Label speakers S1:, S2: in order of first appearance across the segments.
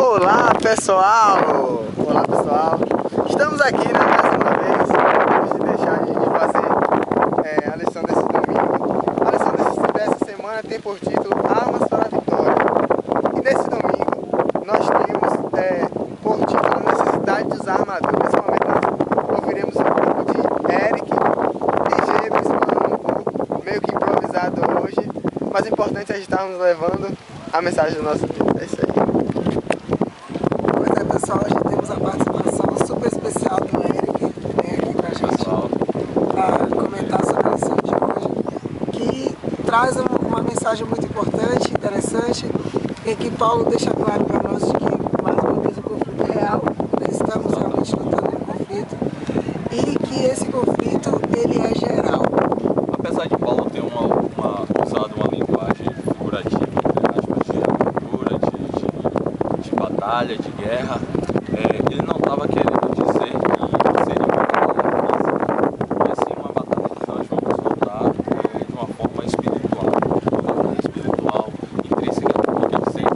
S1: Olá pessoal! Olá pessoal! Estamos aqui, né, mais uma vez, antes de deixar de fazer a lição desse domingo. A lição dessa semana tem por título Armas para a Vitória. E nesse domingo nós temos por título a necessidade de usar armadura. Nesse momento nós ouviremos um pouco de Eric e James falando um pouco, meio que improvisado hoje, mas o importante é estarmos levando a mensagem do nosso Deus. É isso aí.
S2: Pessoal, hoje temos a participação super especial do Eric aqui com a gente para comentar sobre a lição de hoje, que traz uma mensagem muito importante, interessante, em que Paulo deixa claro para nós de que, mais uma vez, o conflito é real, nós estamos realmente lutando em conflito, e que esse conflito ele é geral.
S3: Apesar de Paulo ter usado uma linguagem figurativa, de batalha, de guerra, ele não estava querendo dizer que seria uma batalha física, mas sim uma batalha que nós vamos lutar de uma forma espiritual. Uma batalha espiritual intrínseca, que quer dizer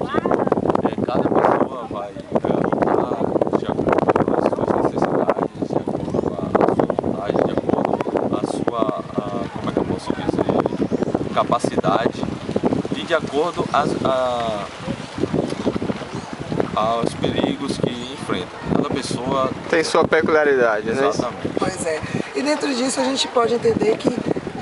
S3: que cada pessoa vai lutar de acordo com as suas necessidades, de acordo com a sua vontade, de acordo com a sua, como é que eu posso dizer, capacidade e de acordo aos perigos que enfrenta. Cada pessoa
S1: tem sua peculiaridade, né?
S3: Exatamente.
S2: Pois é. E dentro disso a gente pode entender que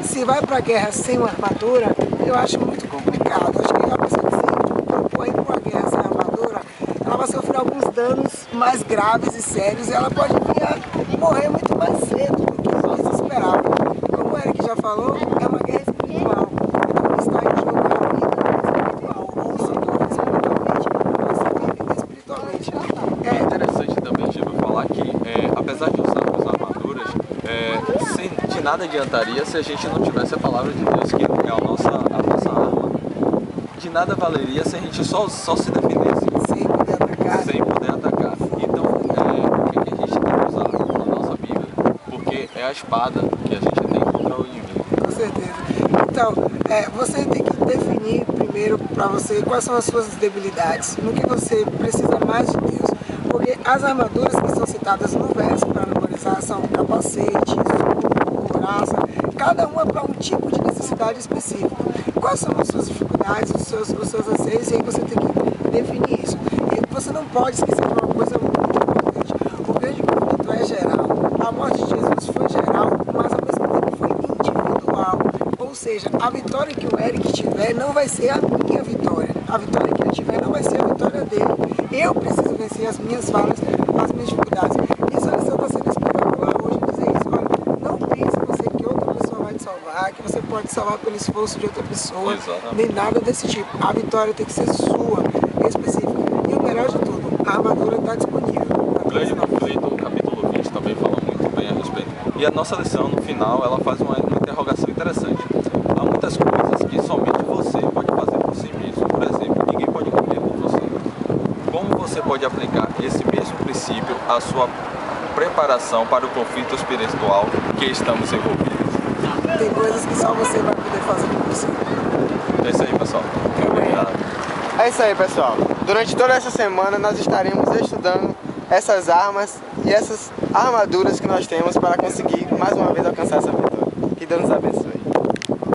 S2: se vai para a guerra sem uma armadura, eu acho muito complicado. Acho que a pessoa que se propõe para a guerra sem armadura, ela vai sofrer alguns danos mais graves e sérios e ela pode vir a morrer muito mais cedo do que se esperava. Como o Eric já falou, é uma guerra espiritual. Então está em jogo a vida espiritual. Ou se torna espiritualmente, ou se vive espiritualmente.
S3: É interessante também, Giba, falar que apesar de usarmos armaduras, de nada adiantaria se a gente não tivesse a palavra de Deus, que é a nossa arma. De nada valeria se a gente só se defendesse.
S2: Sem poder atacar.
S3: Sem poder atacar. Então, o que a gente tem que usar na nossa Bíblia? Porque é a espada que a gente tem contra o inimigo.
S2: Com certeza. Então, você tem que definir primeiro para você quais são as suas debilidades, no que você precisa mais de Deus. Porque as armaduras que são citadas no verso para memorizar são capacete, escudo, couraça, cada uma para um tipo de necessidade específica. Quais são as suas dificuldades, os seus anseios, e aí você tem que definir isso. E você não pode esquecer de uma coisa muito importante. O grande conflito é geral. A morte de Jesus foi geral, mas ao mesmo tempo foi individual. Ou seja, a vitória que o Eric tiver não vai ser a minha vitória. A vitória que eu tiver não vai ser a vitória dele. Eu preciso vencer as minhas falhas, as minhas dificuldades. Isso a lição está sendo espetacular hoje, dizer isso. Olha, não pense você que outra pessoa vai te salvar, que você pode salvar pelo esforço de outra pessoa, nem nada desse tipo. A vitória tem que ser sua, específica. E o melhor de tudo, a armadura está disponível.
S3: O grande conflito, o capítulo 20 também fala muito bem a respeito. E a nossa lição, no final, ela faz uma interrogação interessante. Há muitas coisas que somente você pode fazer por si mesmo. Por exemplo, ninguém pode comer por você. Como você pode aplicar esse mesmo princípio à sua preparação para o conflito espiritual que estamos envolvidos?
S2: Tem coisas que só você vai poder fazer por você.
S3: É isso aí, pessoal. Obrigado.
S1: É isso aí, pessoal. Durante toda essa semana nós estaremos estudando essas armas e essas armaduras que nós temos para conseguir mais uma vez alcançar essa vitória. Que Deus nos abençoe.